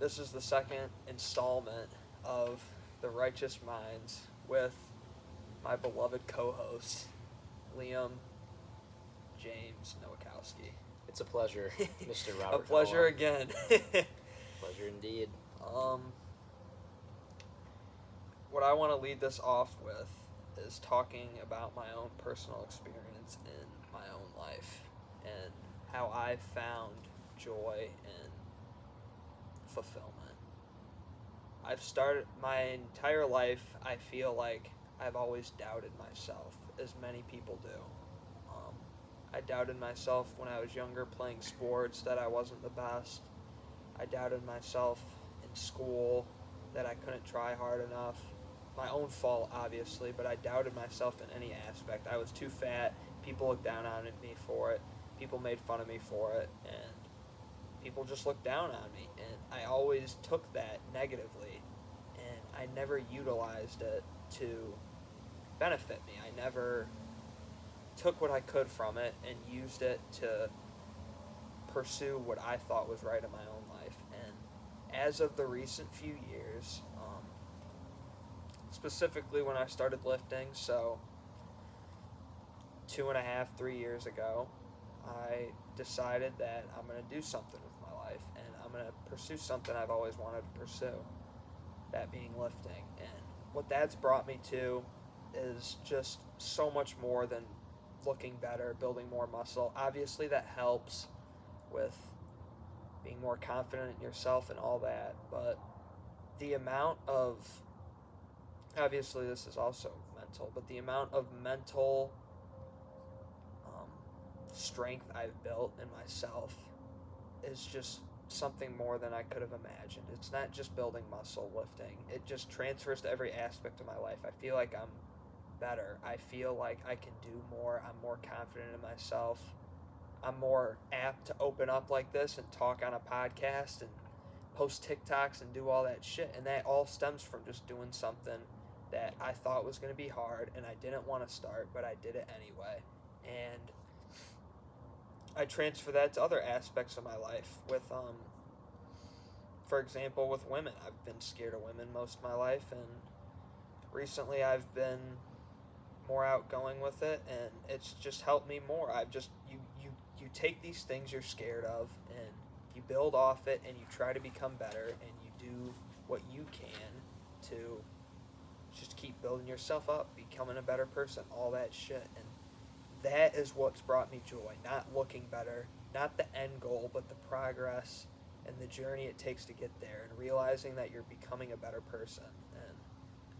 This is the second installment of The Righteous Minds with my beloved co-host, Liam James Nowakowski. It's a pleasure, Mr. Robert. A pleasure again. Pleasure indeed. What I want to lead this off with is talking about my own personal experience in my own life and how I found joy and fulfillment. I've started my entire life, I feel like I've always doubted myself, as many people do. I doubted myself when I was younger playing sports that I wasn't the best. I doubted myself in school that I couldn't try hard enough. My own fault, obviously, but I doubted myself in any aspect. I was too fat. People looked down on me for it. People made fun of me for it, and people just looked down on me. And I always took that negatively, and I never utilized it to benefit me. I never took what I could from it and used it to pursue what I thought was right in my own life. And as of the recent few years, specifically when I started lifting, so 2.5, 3 years ago, I decided that I'm going to do something with my life, and I'm going to pursue something I've always wanted to pursue, that being lifting. And what that's brought me to is just so much more than looking better, building more muscle. Obviously that helps with being more confident in yourself and all that, but the amount of, obviously this is also mental, but the amount of mental strength I've built in myself is just something more than I could have imagined. It's not just building muscle lifting. It just transfers to every aspect of my life. I feel like I'm better. I feel like I can do more. I'm more confident in myself. I'm more apt to open up like this and talk on a podcast and post TikToks and do all that shit. And that all stems from just doing something that I thought was going to be hard and I didn't want to start, but I did it anyway. And I transfer that to other aspects of my life with, for example, with women. I've been scared of women most of my life, and recently I've been more outgoing with it, and it's just helped me more. You take these things you're scared of, and you build off it, and you try to become better, and you do what you can to just keep building yourself up, becoming a better person, all that shit. And that is what's brought me joy, not looking better, not the end goal, but the progress and the journey it takes to get there, and realizing that you're becoming a better person. And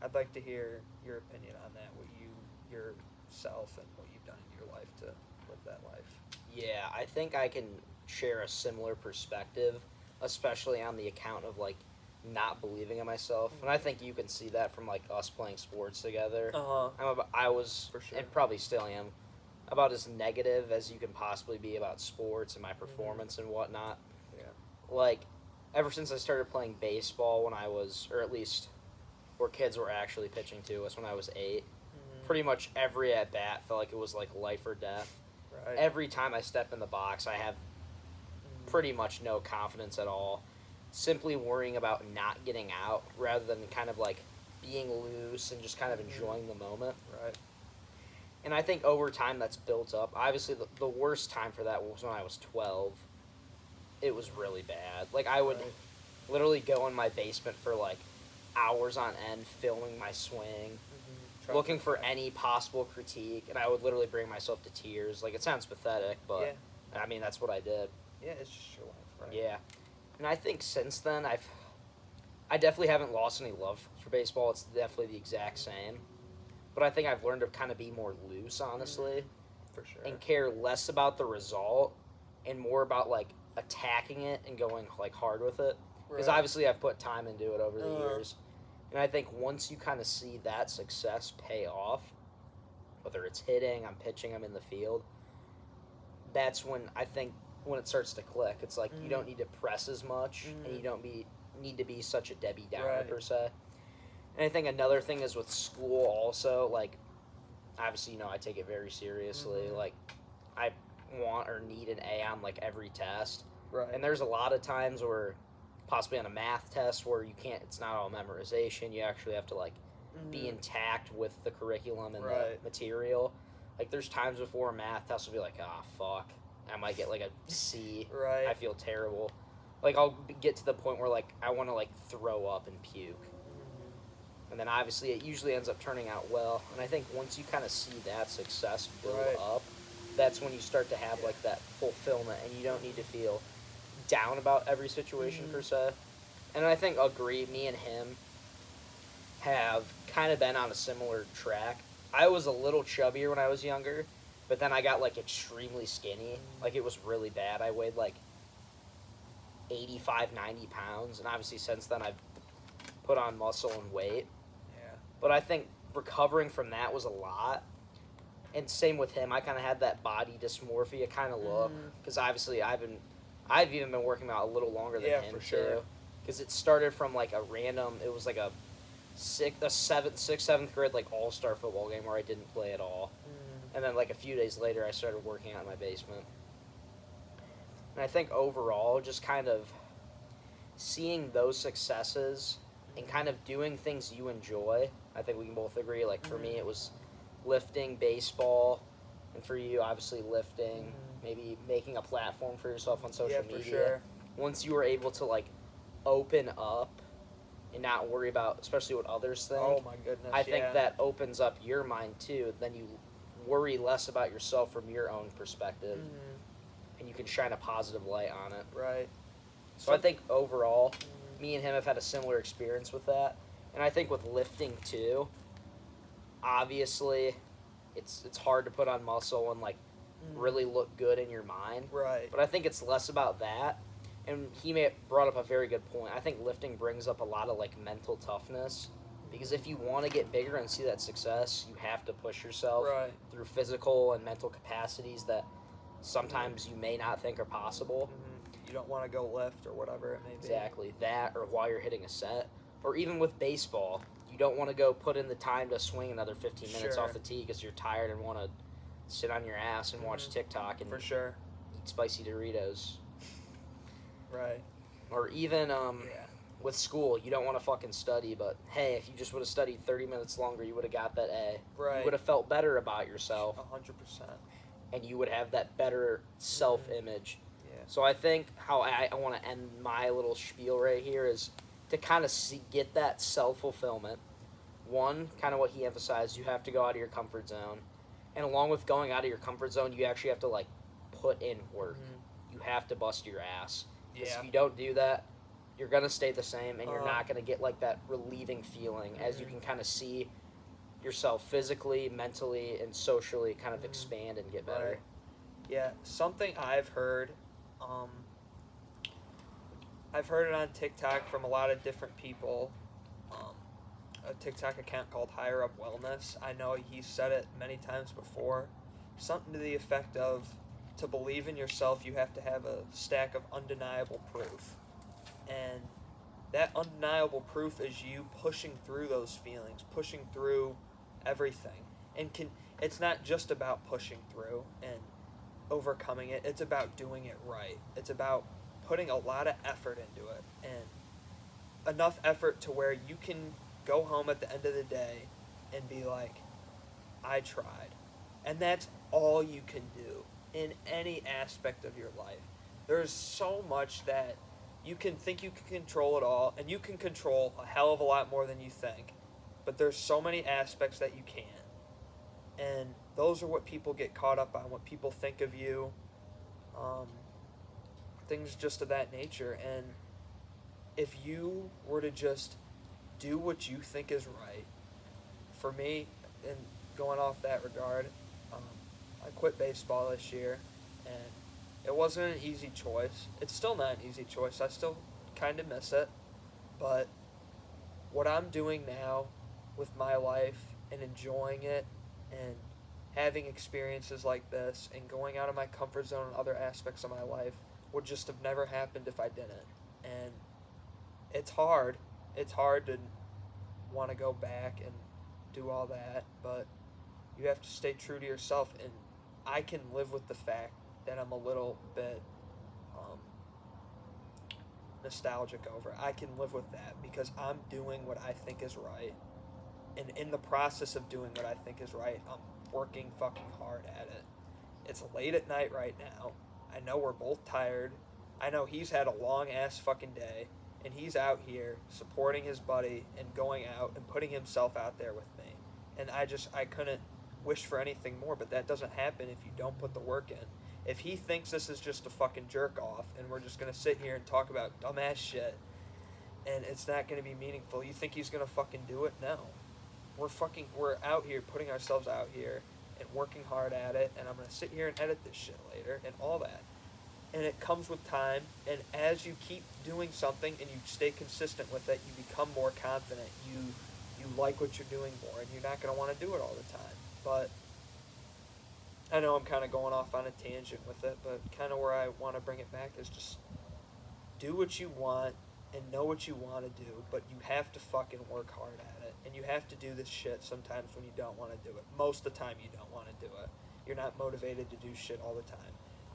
I'd like to hear your opinion on that, what you, yourself, and what you've done in your life to live that life. Yeah, I think I can share a similar perspective, especially on the account of, like, not believing in myself. And I think you can see that from, like, us playing sports together. I was, for sure, and probably still am, about as negative as you can possibly be about sports and my performance and whatnot. Yeah. Like, ever since I started playing baseball when I was, or at least where kids were actually pitching to us when I was 8, pretty much every at-bat felt like it was like life or death. Right. Every time I step in the box, I have pretty much no confidence at all. Simply worrying about not getting out rather than kind of like being loose and just kind of enjoying the moment. Right. And I think over time that's built up. Obviously, the worst time for that was when I was 12. It was really bad. Like, I would literally go in my basement for, like, hours on end filming my swing, looking for any possible critique, and I would literally bring myself to tears. Like, it sounds pathetic, but, I mean, that's what I did. Yeah, it's just your life, right? Yeah. And I think since then, I definitely haven't lost any love for baseball. It's definitely the exact same. But I think I've learned to kind of be more loose, honestly. For sure. And care less about the result and more about, like, attacking it and going, like, hard with it. Because obviously I've put time into it over the years. And I think once you kind of see that success pay off, whether it's hitting, I'm pitching, I'm in the field, that's when I think when it starts to click. It's like you don't need to press as much and you don't need to be such a Debbie Downer per se. And I think another thing is with school also, like, obviously, you know, I take it very seriously. Like, I want or need an A on, like, every test. Right. And there's a lot of times where possibly on a math test where you can't. It's not all memorization. You actually have to like be intact with the curriculum and the material. Like there's times before a math test will be like, ah, fuck, I might get like a C. Right. I feel terrible. Like I'll get to the point where like I want to like throw up and puke. And then obviously it usually ends up turning out well. And I think once you kind of see that success build up, that's when you start to have like that fulfillment, and you don't need to feel down about every situation per se. And I think me and him have kind of been on a similar track. I was a little chubbier when I was younger, but then I got like extremely skinny. Like it was really bad. I weighed like 85, 90 pounds, and obviously since then I've put on muscle and weight. Yeah. But I think recovering from that was a lot. And same with him. I kind of had that body dysmorphia kind of look, because obviously I've even been working out a little longer than him too. Because it started from like it was like a seventh grade like all-star football game where I didn't play at all. And then like a few days later I started working out in my basement. And I think overall just kind of seeing those successes and kind of doing things you enjoy, I think we can both agree, like for me it was lifting, baseball, and for you obviously lifting, maybe making a platform for yourself on social media. For sure. Once you were able to like open up and not worry about especially what others think. Oh my goodness. I think that opens up your mind too. Then you worry less about yourself from your own perspective, and you can shine a positive light on it. Right. So I think overall, me and him have had a similar experience with that. And I think with lifting too, obviously it's hard to put on muscle and like really look good in your mind. Right. But I think it's less about that. And he brought up a very good point. I think lifting brings up a lot of like mental toughness, because if you want to get bigger and see that success, you have to push yourself through physical and mental capacities that sometimes you may not think are possible. You don't want to go lift or whatever it may be. Exactly. That, or while you're hitting a set, or even with baseball, you don't want to go put in the time to swing another 15 minutes off the tee because you're tired and want to sit on your ass and watch TikTok and eat spicy Doritos. Right. Or even with school, you don't want to fucking study, but hey, if you just would have studied 30 minutes longer, you would have got that A. Right. You would have felt better about yourself. 100%. And you would have that better self-image. Yeah. So I think how I want to end my little spiel right here is to kind of get that self-fulfillment. One, kind of what he emphasized, you have to go out of your comfort zone. And along with going out of your comfort zone, you actually have to like put in work. You have to bust your ass. Because if you don't do that, you're going to stay the same, and you're not going to get like that relieving feeling as you can kind of see yourself physically, mentally, and socially kind of expand and get better. Right. Yeah, something I've heard it on TikTok from a lot of different people. A TikTok account called Higher Up Wellness. I know he's said it many times before. Something to the effect of, to believe in yourself, you have to have a stack of undeniable proof. And that undeniable proof is you pushing through those feelings, pushing through everything. And it's not just about pushing through and overcoming it. It's about doing it right. It's about putting a lot of effort into it, and enough effort to where you can go home at the end of the day and be like, I tried. And that's all you can do in any aspect of your life. There's so much that you can think you can control it all, and you can control a hell of a lot more than you think. But there's so many aspects that you can't. And those are what people get caught up on, what people think of you, things just of that nature. And if you were to just do what you think is right, for me, and going off that regard, I quit baseball this year, and it wasn't an easy choice. It's still not an easy choice. I still kind of miss it, but what I'm doing now with my life and enjoying it and having experiences like this and going out of my comfort zone in other aspects of my life would just have never happened if I didn't. And it's hard. It's hard to want to go back and do all that, but you have to stay true to yourself. And I can live with the fact that I'm a little bit nostalgic over it. I can live with that because I'm doing what I think is right. And in the process of doing what I think is right, I'm working fucking hard at it. It's late at night right now. I know we're both tired. I know he's had a long ass fucking day, and he's out here supporting his buddy and going out and putting himself out there with me. And I couldn't wish for anything more, but that doesn't happen if you don't put the work in. If he thinks this is just a fucking jerk off and we're just gonna sit here and talk about dumbass shit and it's not gonna be meaningful, you think he's gonna fucking do it? No. We're out here putting ourselves out here and working hard at it, and I'm gonna sit here and edit this shit later and all that. And it comes with time, and as you keep doing something and you stay consistent with it, you become more confident. You like what you're doing more, and you're not gonna want to do it all the time. But I know I'm kind of going off on a tangent with it, but kind of where I want to bring it back is just do what you want and know what you want to do, but you have to fucking work hard at it. And you have to do this shit sometimes when you don't want to do it. Most of the time you don't want to do it. You're not motivated to do shit all the time.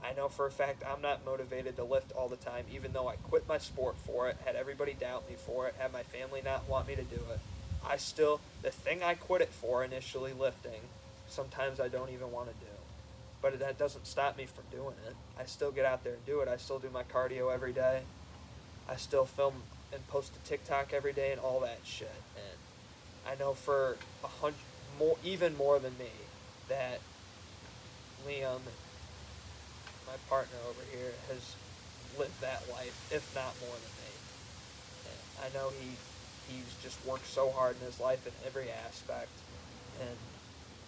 I know for a fact I'm not motivated to lift all the time, even though I quit my sport for it, had everybody doubt me for it, had my family not want me to do it. The thing I quit it for initially, lifting, sometimes I don't even want to do. But that doesn't stop me from doing it. I still get out there and do it. I still do my cardio every day. I still film and post to TikTok every day and all that shit. And I know for even more than me, that Liam, my partner over here, has lived that life, if not more than me. And I know he's just worked so hard in his life in every aspect, and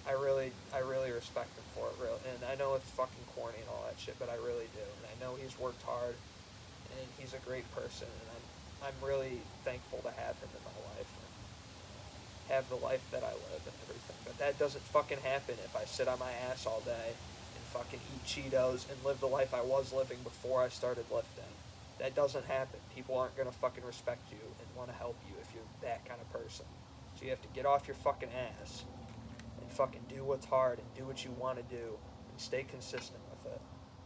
I really respect him for it, really. And I know it's fucking corny and all that shit, but I really do. And I know he's worked hard, and he's a great person, and I'm really thankful to have him in my life and have the life that I live and everything. But that doesn't fucking happen if I sit on my ass all day and fucking eat Cheetos and live the life I was living before I started lifting. That doesn't happen. People aren't gonna fucking respect you and want to help you if you're that kind of person. So you have to get off your fucking ass and fucking do what's hard and do what you want to do and stay consistent with it.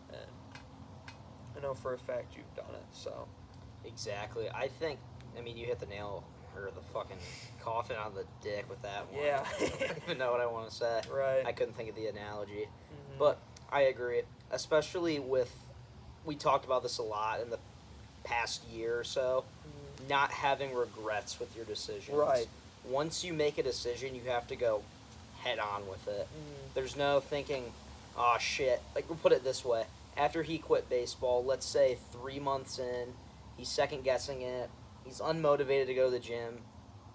And I know for a fact you've done it, so. Exactly. I mean, you hit the nail or the fucking coffin on the dick with that one. Yeah. I don't even know what I want to say. Right. I couldn't think of the analogy. Mm-hmm. But I agree, especially we talked about this a lot in the past year or so, not having regrets with your decisions. Right. Once you make a decision, you have to go head on with it. There's no thinking, oh shit. Like, we'll put it this way. After he quit baseball, let's say 3 months in, he's second guessing it, he's unmotivated to go to the gym.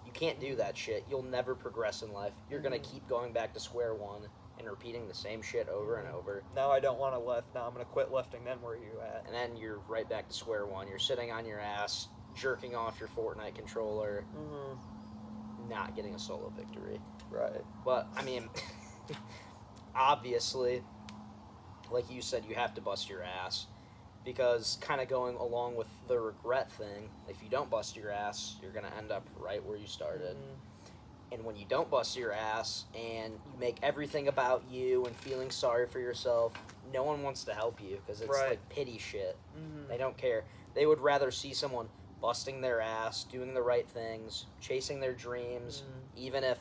You can't do that shit. You'll never progress in life. You're going to keep going back to square one and repeating the same shit over and over. Now I don't want to lift. Now I'm going to quit lifting. Then where are you at? And then you're right back to square one. You're sitting on your ass, jerking off your Fortnite controller, not getting a solo victory. Right. But, I mean, obviously, like you said, you have to bust your ass. Because kind of going along with the regret thing, if you don't bust your ass, you're going to end up right where you started. And when you don't bust your ass and you make everything about you and feeling sorry for yourself, no one wants to help you because it's like pity shit. They don't care. They would rather see someone busting their ass, doing the right things, chasing their dreams, even if,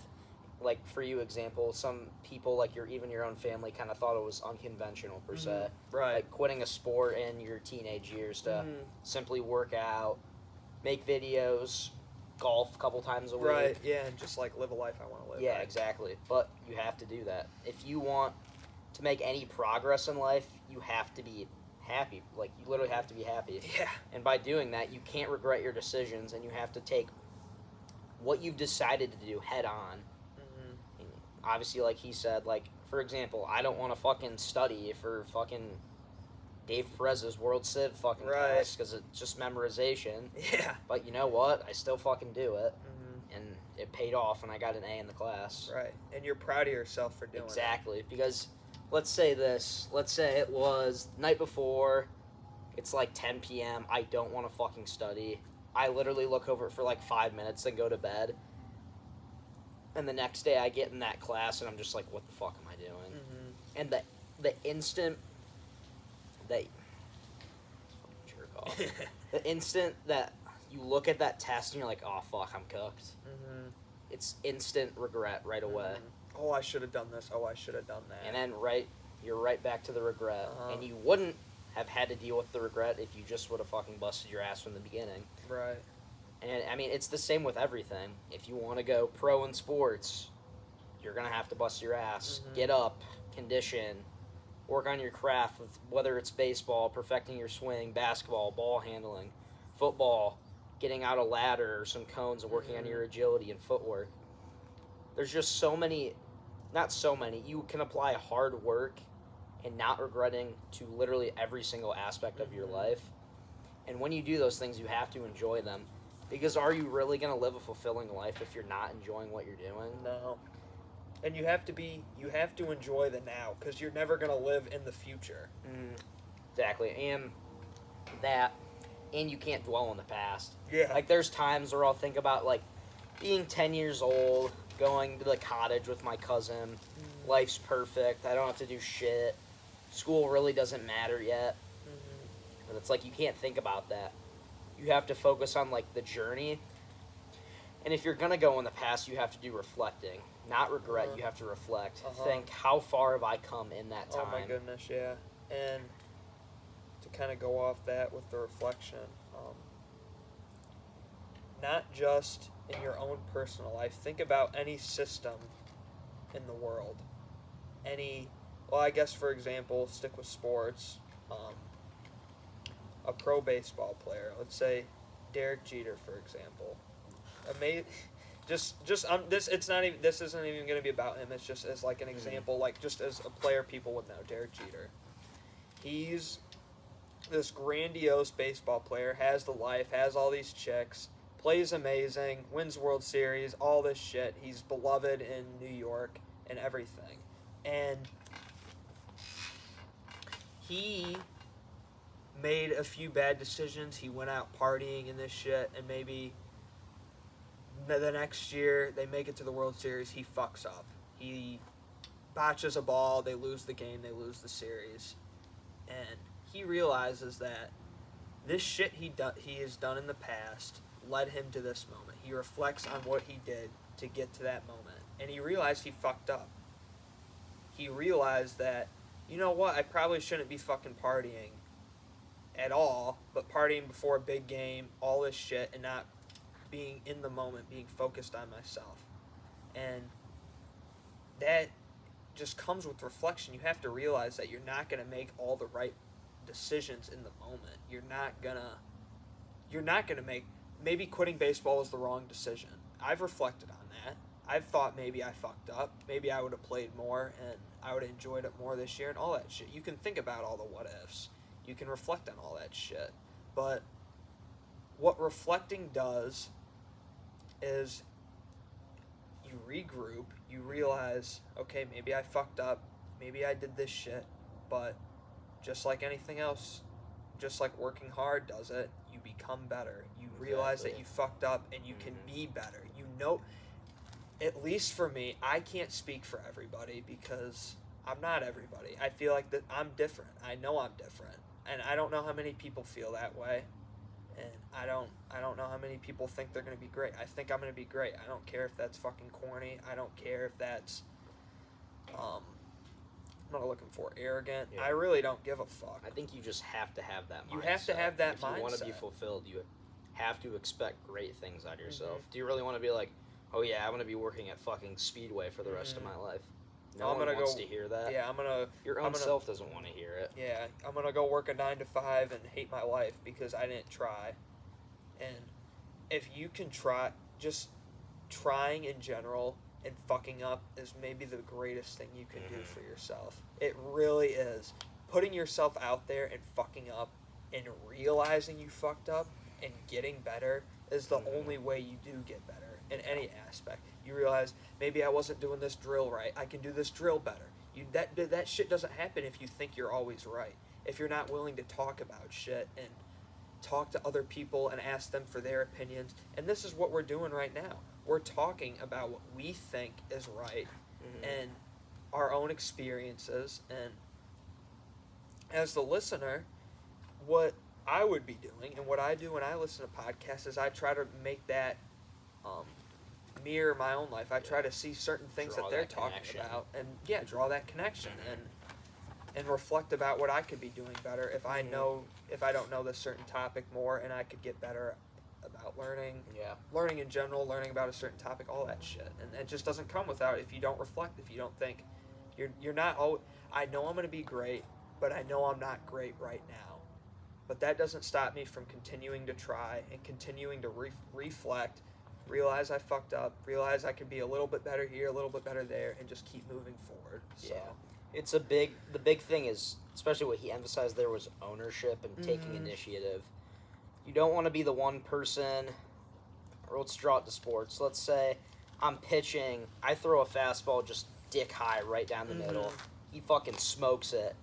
like, for you example, some people, like even your own family, kind of thought it was unconventional per se. Right. Like quitting a sport in your teenage years to simply work out, make videos, golf a couple times a week. Right, yeah, and just like live a life I want to live. Yeah, exactly. But you have to do that. If you want to make any progress in life, you have to be happy. Like, you literally have to be happy. Yeah. And by doing that, you can't regret your decisions, and you have to take what you've decided to do head on. And obviously, like he said, like, for example, I don't want to fucking study for fucking Dave Perez's World Civ fucking class because it's just memorization. Yeah. But you know what? I still fucking do it. And it paid off, and I got an A in the class. Right. And you're proud of yourself for doing it. Exactly. Because let's say it was the night before, it's like 10 p.m., I don't want to fucking study. I literally look over it for like 5 minutes and go to bed. And the next day I get in that class and I'm just like, what the fuck am I doing? And the instant that jerk off. The instant that you look at that test and you're like, oh, fuck, I'm cooked. Mm-hmm. It's instant regret right away. Mm-hmm. Oh, I should have done this. Oh, I should have done that. And then you're right back to the regret. Uh-huh. And you wouldn't have had to deal with the regret if you just would have fucking busted your ass from the beginning. Right. And, I mean, it's the same with everything. If you want to go pro in sports, you're going to have to bust your ass. Mm-hmm. Get up, condition, work on your craft, with whether it's baseball, perfecting your swing, basketball, ball handling, football, getting out a ladder or some cones and working on your agility and footwork. There's just so many, not so many, you can apply hard work and not regretting to literally every single aspect of your life. And when you do those things, you have to enjoy them. Because are you really going to live a fulfilling life if you're not enjoying what you're doing? No. And you have to enjoy the now, because you're never going to live in the future. Exactly. And you can't dwell on the past. Yeah. Like, there's times where I'll think about, like, being 10 years old, going to the cottage with my cousin. Life's perfect. I don't have to do shit. School really doesn't matter yet. But it's like, you can't think about that. You have to focus on, like, the journey. And if you're going to go in the past, you have to do reflecting. Not regret, you have to reflect. Think, how far have I come in that time? Oh, my goodness, yeah. And to kind of go off that with the reflection, not just in your own personal life, think about any system in the world. Well, I guess, for example, stick with sports, a pro baseball player, let's say Derek Jeter, for example. This isn't even going to be about him. It's just as like an example, like just as a player people would know, Derek Jeter. He's this grandiose baseball player, has the life, has all these chicks, plays amazing, wins World Series, all this shit. He's beloved in New York and everything. And he made a few bad decisions. He went out partying and this shit, and maybe the next year they make it to the World Series, he fucks up. He botches a ball, they lose the game, they lose the series. And he realizes that this shit he has done in the past led him to this moment. He reflects on what he did to get to that moment. And he realized he fucked up. He realized that, you know what, I probably shouldn't be fucking partying at all, but partying before a big game, all this shit, and not being in the moment, being focused on myself. And that just comes with reflection. You have to realize that you're not going to make all the right decisions in the moment. You're not going to make, maybe quitting baseball was the wrong decision. I've reflected on that. I've thought maybe I fucked up. Maybe I would have played more and I would have enjoyed it more this year and all that shit. You can think about all the what ifs. You can reflect on all that shit. But what reflecting does is you regroup, you realize, okay, maybe I fucked up, maybe I did this shit, but just like anything else, just like working hard does it, you become better. You realize that you fucked up and you can be better. You know, at least for me, I can't speak for everybody because I'm not everybody. I feel like that I'm different. I know I'm different. And I don't know how many people feel that way. And I don't know how many people think they're going to be great. I think I'm going to be great. I don't care if that's fucking corny. I don't care if that's, I'm not looking for arrogant. Yeah. I really don't give a fuck. I think you just have to have that mindset. You have to have that mindset. If you want to be fulfilled, you have to expect great things out of yourself. Do you really want to be like, oh yeah, I'm going to be working at fucking Speedway for the rest of my life? No one wants to hear that. Yeah, Your own self doesn't want to hear it. Yeah, I'm gonna go work a 9 to 5 and hate my life because I didn't try. And if you can try, just trying in general and fucking up is maybe the greatest thing you can do for yourself. It really is. Putting yourself out there and fucking up and realizing you fucked up and getting better is the only way you do get better in any aspect. You realize, maybe I wasn't doing this drill right. I can do this drill better. That shit doesn't happen if you think you're always right. If you're not willing to talk about shit and talk to other people and ask them for their opinions. And this is what we're doing right now. We're talking about what we think is right and our own experiences. And as the listener, what I would be doing, and what I do when I listen to podcasts is I try to make that mirror my own life. I try to see certain things Draw that they're that talking connection. about, and draw that connection and reflect about what I could be doing better if I don't know this certain topic more, and I could get better about learning in general, learning about a certain topic, all that shit. And it just doesn't come without if you don't reflect, if you don't think you're not. Oh, I know I'm going to be great, but I know I'm not great right now. But that doesn't stop me from continuing to try and continuing to reflect, realize I fucked up, realize I could be a little bit better here, a little bit better there, and just keep moving forward. So. Yeah. It's the big thing is, especially what he emphasized there, was ownership and taking initiative. You don't want to be the one person, or let's draw it to sports. Let's say I'm pitching, I throw a fastball just dick high right down the middle. He fucking smokes it,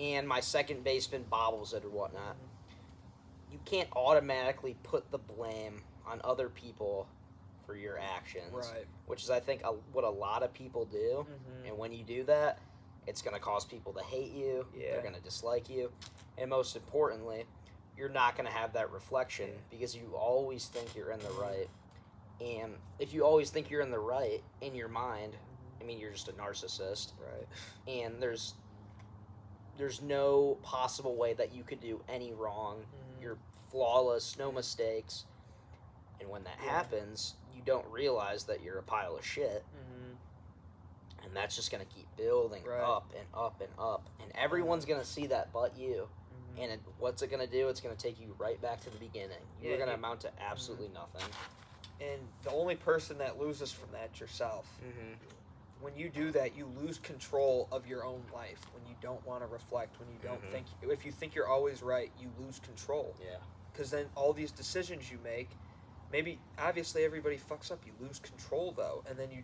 and my second baseman bobbles it or whatnot. You can't automatically put the blame on other people for your actions, Right. which is, I think, what a lot of people do. And when you do that, it's going to cause people to hate you. Yeah. They're going to dislike you. And most importantly, you're not going to have that reflection because you always think you're in the right. And if you always think you're in the right in your mind, I mean, you're just a narcissist. Right. And there's no possible way that you could do any wrong. You're flawless, no mistakes. And when that happens, you don't realize that you're a pile of shit. And that's just going to keep building up and up and up. And everyone's going to see that but you. And what's it going to do? It's going to take you right back to the beginning. You're going to amount to absolutely nothing. And the only person that loses from that yourself. When you do that, you lose control of your own life. When you don't want to reflect, when you don't think, if you think you're always right, you lose control. Yeah. Because then all these decisions you make, maybe, obviously everybody fucks up. You lose control, though. And then you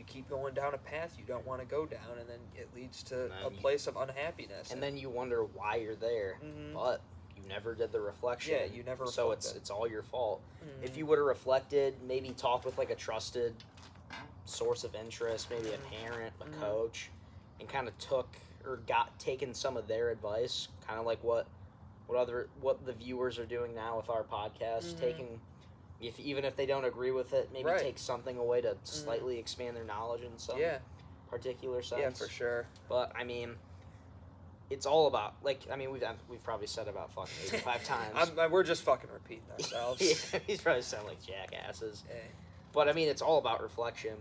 keep going down a path you don't want to go down, and then it leads to a place of unhappiness. And then you wonder why you're there, but you never did the reflection. Yeah, you never So reflected. it's all your fault. If you would have reflected, maybe talked with like a trusted source of interest, maybe a parent, a coach, and kind of taken some of their advice, kind of like what the viewers are doing now with our podcast, taking, even if they don't agree with it, maybe take something away to slightly expand their knowledge in some particular sense. Yeah, for sure. But I mean, it's all about, like, I mean, we've probably said about fucking 85 times. We're just fucking repeating ourselves. Yeah, these probably sound like jackasses. Hey. But I mean, it's all about reflection.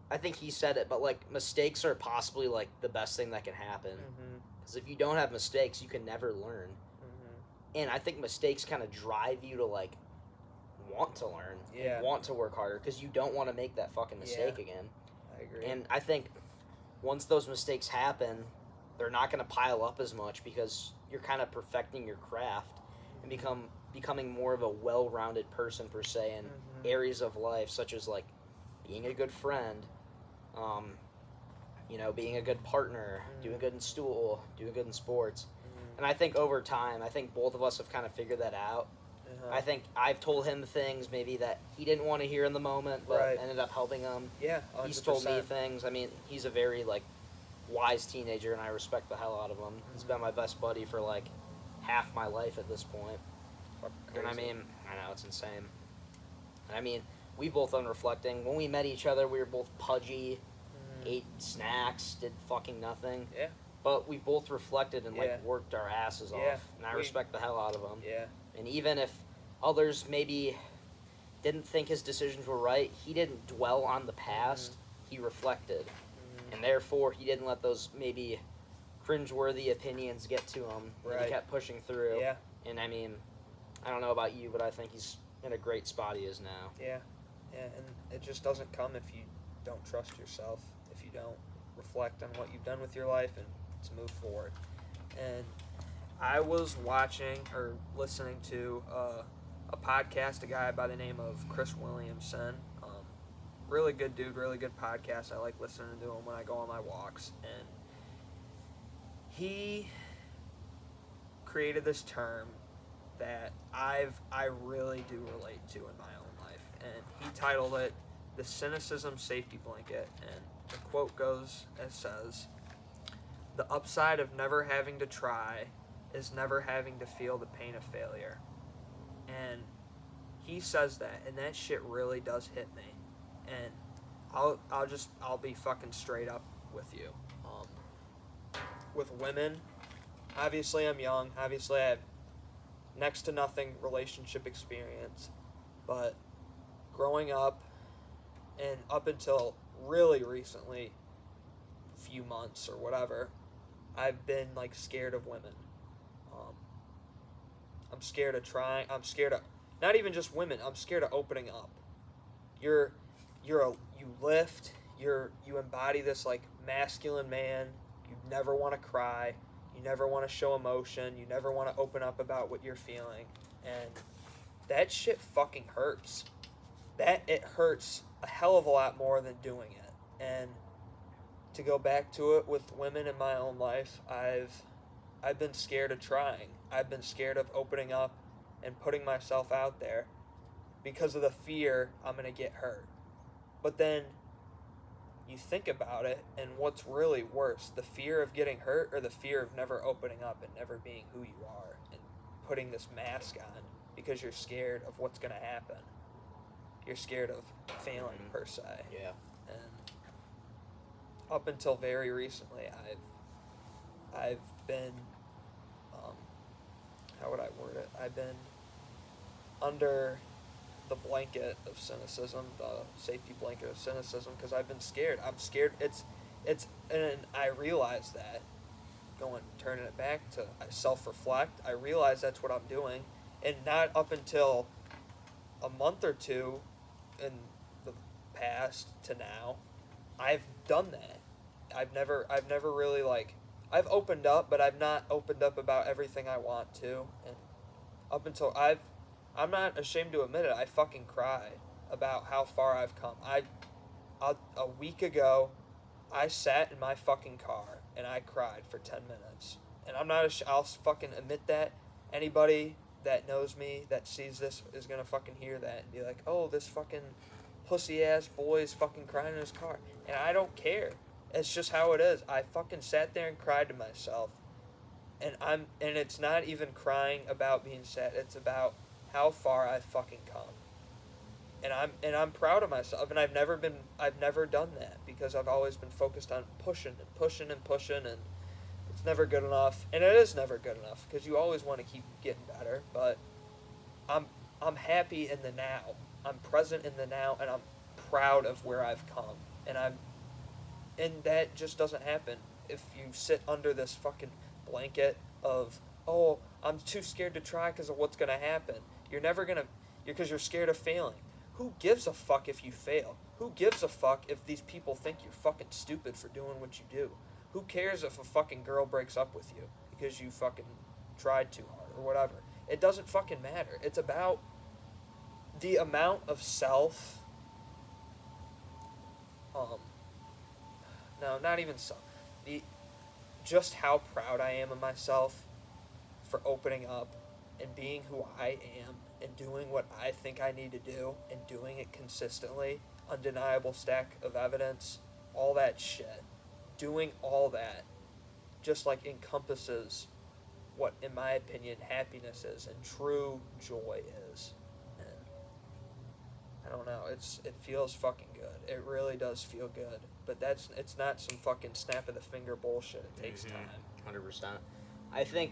I think he said it, but like, mistakes are possibly like the best thing that can happen. Because if you don't have mistakes, you can never learn. And I think mistakes kind of drive you to like want to learn, and want to work harder, because you don't want to make that fucking mistake again. I agree. And I think once those mistakes happen, they're not going to pile up as much because you're kind of perfecting your craft and becoming more of a well-rounded person per se in areas of life, such as like being a good friend, being a good partner, doing good in school, doing good in sports. And I think over time, I think both of us have kind of figured that out. I think I've told him things maybe that he didn't want to hear in the moment, but ended up helping him. Yeah, 100%. He's told me things. I mean, he's a very like wise teenager, and I respect the hell out of him. He's been my best buddy for like half my life at this point. And I mean, I know, it's insane. And I mean, we both unreflecting. When we met each other, we were both pudgy, ate snacks, did fucking nothing. Yeah. But we both reflected and like worked our asses off. And I respect the hell out of him. Yeah. And even if others maybe didn't think his decisions were right, he didn't dwell on the past. He reflected. And therefore, he didn't let those maybe cringeworthy opinions get to him. Right. And he kept pushing through. Yeah. And I mean, I don't know about you, but I think he's in a great spot he is now. Yeah. Yeah, and it just doesn't come if you don't trust yourself, if you don't reflect on what you've done with your life and to move forward. And I was watching or listening to a podcast, a guy by the name of Chris Williamson. Really good dude, really good podcast. I like listening to him when I go on my walks. And he created this term that I really do relate to in my own life. And he titled it The Cynicism Safety Blanket. And the quote goes as says, "The upside of never having to try is never having to feel the pain of failure. And he says that, and that shit really does hit me. And I'll be fucking straight up with you. With women, obviously I'm young. Obviously I have next to nothing relationship experience. But growing up, and up until really recently, few months or whatever, I've been like scared of women. I'm scared of trying. I'm scared of not even just women. I'm scared of opening up. You lift. You embody this like masculine man. You never want to cry. You never want to show emotion. You never want to open up about what you're feeling, and that shit fucking hurts. It hurts a hell of a lot more than doing it. And to go back to it with women in my own life, I've been scared of trying. I've been scared of opening up and putting myself out there because of the fear I'm going to get hurt. But then you think about it, and what's really worse, the fear of getting hurt or the fear of never opening up and never being who you are and putting this mask on because you're scared of what's going to happen. You're scared of failing, per se. Yeah. And up until very recently, I've been, how would I word it? I've been under the blanket of cynicism, the safety blanket of cynicism, because I've been scared. I'm scared. And I realize that, turning it back to self-reflect, I realize that's what I'm doing, and not up until a month or two in the past to now, I've done that. I've never really I've opened up, but I've not opened up about everything I want to, and up until I'm not ashamed to admit it, I fucking cry about how far I've come. A week ago, I sat in my fucking car and I cried for 10 minutes, and I'm not I'll fucking admit that. Anybody that knows me, that sees this, is gonna fucking hear that and be like, oh, this fucking pussy ass boy is fucking crying in his car. And I don't care. It's just how it is. I fucking sat there and cried to myself. And it's not even crying about being sad. It's about how far I've fucking come. And I'm proud of myself. And I've never done that because I've always been focused on pushing and pushing and pushing, and it's never good enough. And it is never good enough because you always want to keep getting better. But I'm happy in the now. I'm present in the now, and I'm proud of where I've come. And that just doesn't happen if you sit under this fucking blanket of, oh, I'm too scared to try because of what's gonna happen. Because you're scared of failing. Who gives a fuck if you fail? Who gives a fuck if these people think you're fucking stupid for doing what you do? Who cares if a fucking girl breaks up with you because you fucking tried too hard or whatever? It doesn't fucking matter. It's about the amount of self, no, not even self, just how proud I am of myself for opening up and being who I am and doing what I think I need to do and doing it consistently, undeniable stack of evidence, all that shit. Doing all that just like encompasses what, in my opinion, happiness is and true joy is. And I don't know, it feels fucking good. It really does feel good. But it's not some fucking snap of the finger bullshit. It takes time. 100%. I think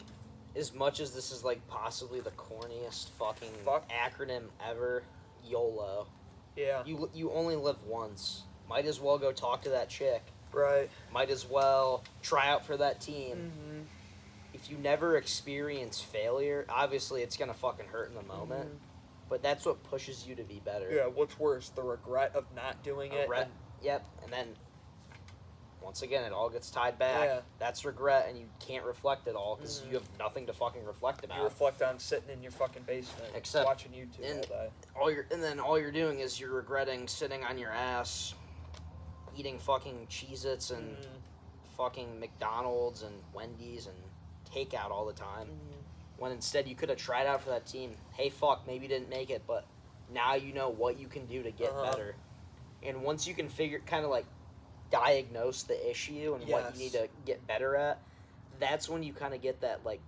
as much as this is like possibly the corniest fucking acronym ever, YOLO. Yeah. You only live once. Might as well go talk to that chick. Right. Might as well try out for that team. Mm-hmm. If you never experience failure, obviously it's gonna fucking hurt in the moment. Mm-hmm. But that's what pushes you to be better. Yeah, what's worse, the regret of not doing it? Yep, and then once again, it all gets tied back. Yeah. That's regret, and you can't reflect it all because you have nothing to fucking reflect about. You reflect on sitting in your fucking basement, watching YouTube all day. All you're doing is you're regretting sitting on your ass, eating fucking Cheez-Its and fucking McDonald's and Wendy's and takeout all the time. When instead you could have tried out for that team. Hey, fuck, maybe you didn't make it, but now you know what you can do to get better. And once you can diagnose the issue and what you need to get better at, that's when you kind of get that, like,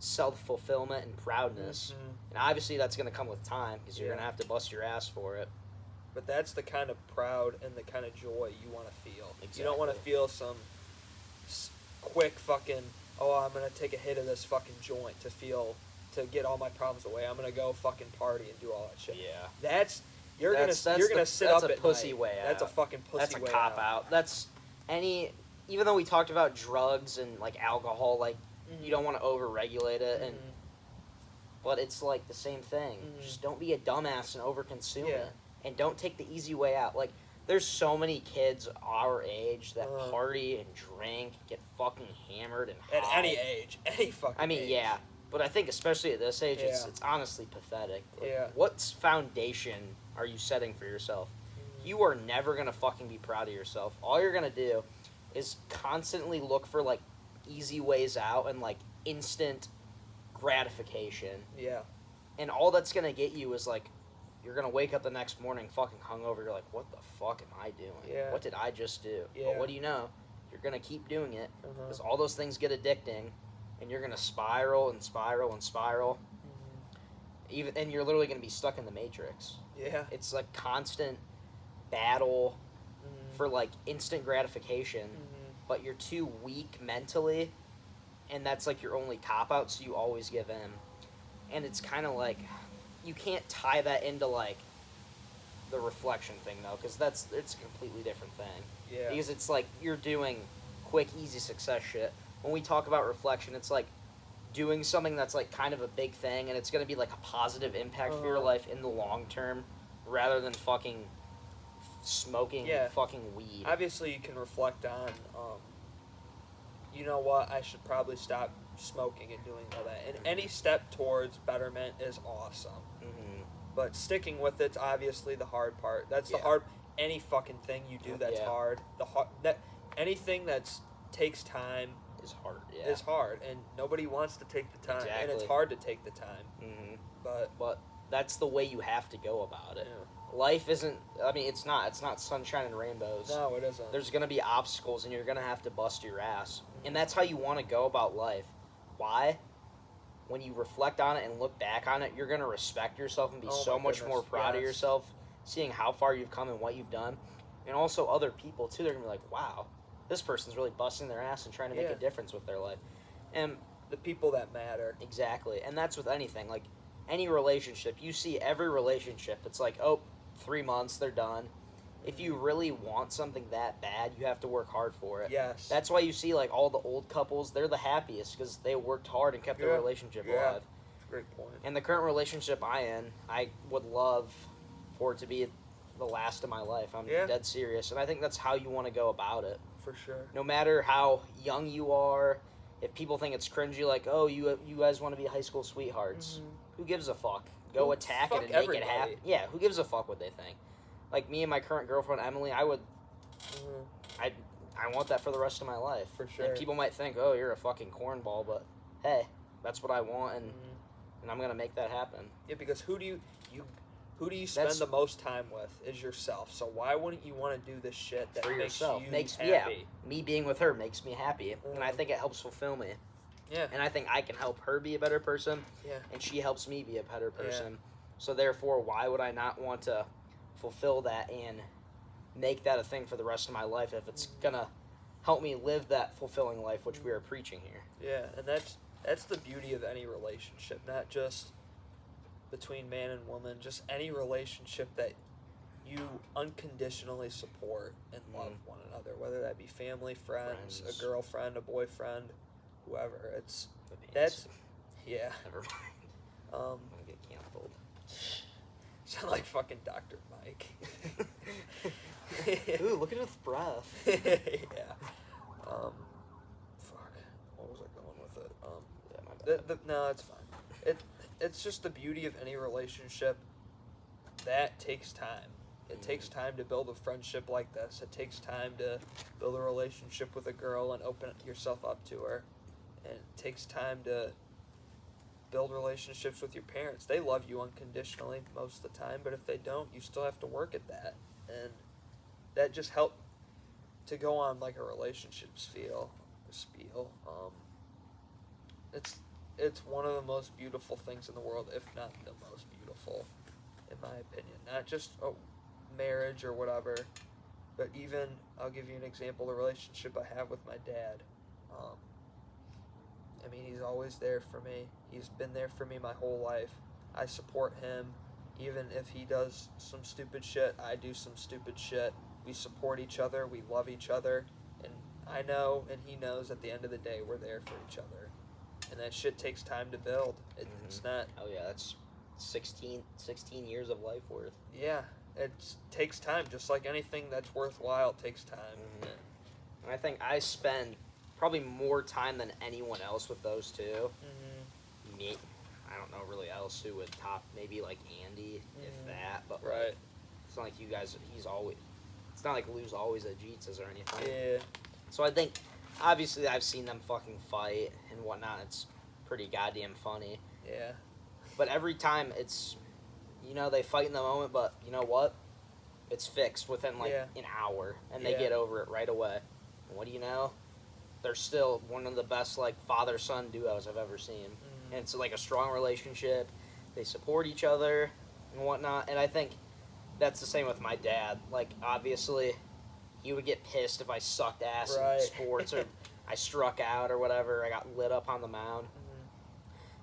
self-fulfillment and proudness. Mm-hmm. And obviously that's going to come with time because you're Yeah. going to have to bust your ass for it. But that's the kind of proud and the kind of joy you want to feel. Exactly. You don't want to feel some quick fucking, oh, I'm going to take a hit of this fucking joint to get all my problems away. I'm going to go fucking party and do all that shit. Yeah. You're gonna sit up at pussy night. way out. That's a fucking pussy That's a way cop out. That's even though we talked about drugs and like alcohol, like you don't want to overregulate it, and but it's like the same thing. Just don't be a dumbass and overconsume it, and don't take the easy way out. Like there's so many kids our age that party and drink, get fucking hammered and at high. any age, any fucking. I mean, age. yeah. But I think especially at this age, it's honestly pathetic. Like, what foundation are you setting for yourself? You are never going to fucking be proud of yourself. All you're going to do is constantly look for, like, easy ways out and, like, instant gratification. Yeah. And all that's going to get you is, like, you're going to wake up the next morning fucking hungover. You're like, what the fuck am I doing? Yeah. What did I just do? Yeah. But what do you know? You're going to keep doing it because all those things get addicting. And you're gonna spiral and spiral and spiral, and you're literally gonna be stuck in the matrix. Yeah, it's like constant battle for like instant gratification, but you're too weak mentally, and that's like your only cop out. So you always give in, and it's kind of like you can't tie that into like the reflection thing though, because it's a completely different thing. Yeah, because it's like you're doing quick, easy success shit. When we talk about reflection, it's like doing something that's like kind of a big thing and it's going to be like a positive impact for your life in the long term rather than fucking smoking fucking weed. Obviously, you can reflect on, you know what, I should probably stop smoking and doing all that. And any step towards betterment is awesome. But sticking with it's obviously the hard part. That's the hard. Any fucking thing you do that's hard. Anything that's takes time is hard. Is hard, and nobody wants to take the time, and it's hard to take the time. But that's the way you have to go about it. Yeah. Life isn't. I mean, it's not sunshine and rainbows. No, it isn't. There's gonna be obstacles, and you're gonna have to bust your ass, and that's how you want to go about life. Why? When you reflect on it and look back on it, you're gonna respect yourself and be so much more proud of yourself, seeing how far you've come and what you've done, and also other people too. They're gonna be like, wow. This person's really busting their ass and trying to make a difference with their life. And the people that matter. Exactly. And that's with anything. Like, any relationship. You see every relationship. It's like, oh, 3 months, they're done. If you really want something that bad, you have to work hard for it. Yes. That's why you see, like, all the old couples, they're the happiest because they worked hard and kept their relationship alive. Great point. And the current relationship I would love for it to be the last of my life. I'm dead serious. And I think that's how you want to go about it. For sure. No matter how young you are, if people think it's cringy, like, oh, you guys want to be high school sweethearts, who gives a fuck? Go attack it and make it happen. Yeah, who gives a fuck what they think? Like me and my current girlfriend Emily, I want that for the rest of my life. For sure. And people might think, oh, you're a fucking cornball, but hey, that's what I want, and I'm gonna make that happen. Yeah, because who do you spend the most time with is yourself. So why wouldn't you want to do this shit that for makes yourself? you Makes happy? Yeah, me being with her makes me happy, and I think it helps fulfill me. Yeah. And I think I can help her be a better person. Yeah. And she helps me be a better person. So therefore, why would I not want to fulfill that and make that a thing for the rest of my life if it's gonna help me live that fulfilling life, which we are preaching here? Yeah, and that's the beauty of any relationship, not just between man and woman, just any relationship that you unconditionally support and love one another, whether that be family, friends, a girlfriend, a boyfriend, whoever. That's Never mind. I'm gonna get canceled. Sound like fucking Dr. Mike. Ooh, look at his breath. Yeah. Fuck. What was I going with it? Yeah, my bad. No, it's fine. It's just the beauty of any relationship. That takes time. It takes time to build a friendship like this. It takes time to build a relationship with a girl and open yourself up to her. And it takes time to build relationships with your parents. They love you unconditionally most of the time, but if they don't, you still have to work at that. And that just helped to go on like a relationship spiel. It's it's one of the most beautiful things in the world, if not the most beautiful, in my opinion. Not just marriage or whatever, but even, I'll give you an example, the relationship I have with my dad. I mean, he's always there for me. He's been there for me my whole life. I support him. Even if he does some stupid shit, I do some stupid shit. We support each other. We love each other. And I know, and he knows, at the end of the day, we're there for each other. And that shit takes time to build. It's not... Oh, yeah, that's 16 years of life worth. Yeah, it takes time. Just like anything that's worthwhile takes time. Mm-hmm. And I think I spend probably more time than anyone else with those two. Mm-hmm. Me, I don't know really else who would top, maybe like Andy, if that. But right. Like, it's not like you guys, it's not like Lou's always at Jeetz's or anything. Yeah. So I think, obviously I've seen them fucking fight and whatnot. It's pretty goddamn funny. Yeah. But every time it's, they fight in the moment, but you know what? It's fixed within like an hour, and they get over it right away. And what do you know? They're still one of the best like father-son duos I've ever seen. Mm-hmm. And it's like a strong relationship. They support each other and whatnot. And I think that's the same with my dad. Like, obviously, he would get pissed if I sucked ass in sports or I struck out or whatever. I got lit up on the mound. Mm-hmm.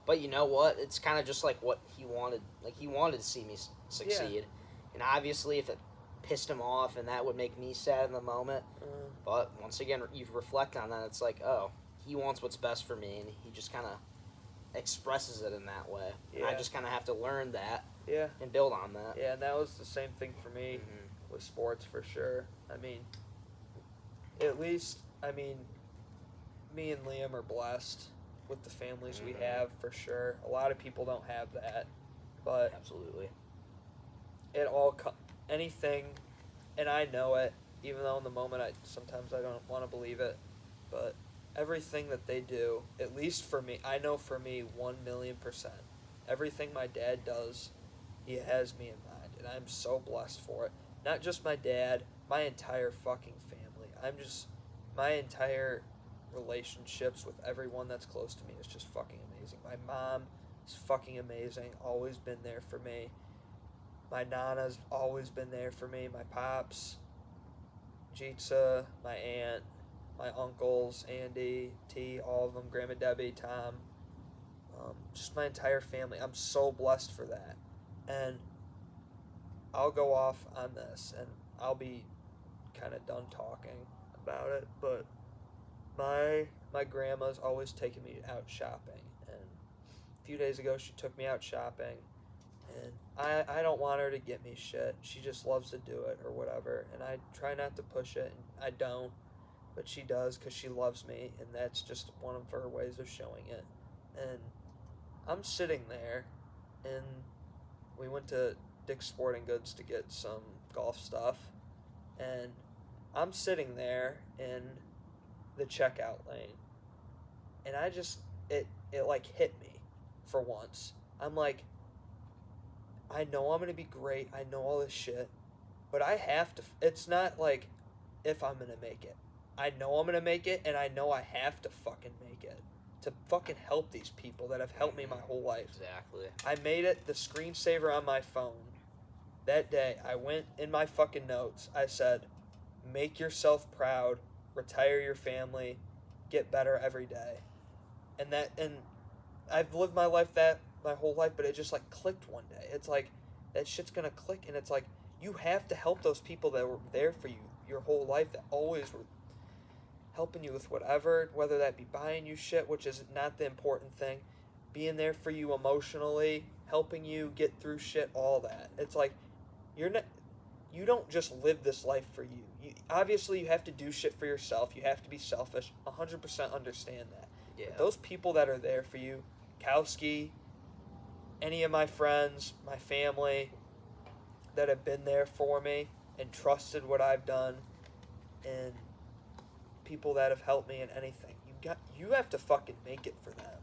But you know what? It's kind of just like what he wanted. Like, he wanted to see me succeed. Yeah. And obviously, if it pissed him off and that would make me sad in the moment. But once again, you reflect on that, it's like, oh, he wants what's best for me, and he just kind of expresses it in that way. Yeah. And I just kind of have to learn that and build on that. Yeah, and that was the same thing for me with sports, for sure. I mean, at least, me and Liam are blessed with the families we have, for sure. A lot of people don't have that, but... Absolutely. It all... anything, and I know it, even though in the moment sometimes I don't want to believe it, but everything that they do, at least for me, I know for me 1,000,000%, everything my dad does, he has me in mind, and I'm so blessed for it. Not just my dad, my entire fucking family. My entire relationships with everyone that's close to me is just fucking amazing. My mom is fucking amazing, always been there for me. My Nana's always been there for me. My pops, Jeetza, my aunt, my uncles, Andy, T, all of them, Grandma Debbie, Tom, just my entire family. I'm so blessed for that. And I'll go off on this, and I'll be kind of done talking about it, but my grandma's always taken me out shopping. And a few days ago, she took me out shopping. And I don't want her to get me shit. She just loves to do it or whatever. And I try not to push it. And I don't. But she does because she loves me. And that's just one of her ways of showing it. And I'm sitting there. And we went to Dick's Sporting Goods to get some golf stuff. And I'm sitting there in the checkout lane. And I just, it like hit me for once. I'm like, I know I'm going to be great. I know all this shit. But I have to... It's not like if I'm going to make it. I know I'm going to make it, and I know I have to fucking make it. To fucking help these people that have helped me my whole life. Exactly. I made it the screensaver on my phone. That day, I went in my fucking notes. I said, make yourself proud. Retire your family. Get better every day. And I've lived my life my whole life, but it just like clicked one day. It's like that shit's gonna click, and it's like you have to help those people that were there for you your whole life, that always were helping you with whatever, whether that be buying you shit, which is not the important thing, being there for you emotionally, helping you get through shit, all that. It's like you don't just live this life for you. Obviously you have to do shit for yourself. You have to be selfish. 100% understand that. Yeah. But those people that are there for you, Kowski, any of my friends, my family, that have been there for me and trusted what I've done, and people that have helped me in anything, you have to fucking make it for them.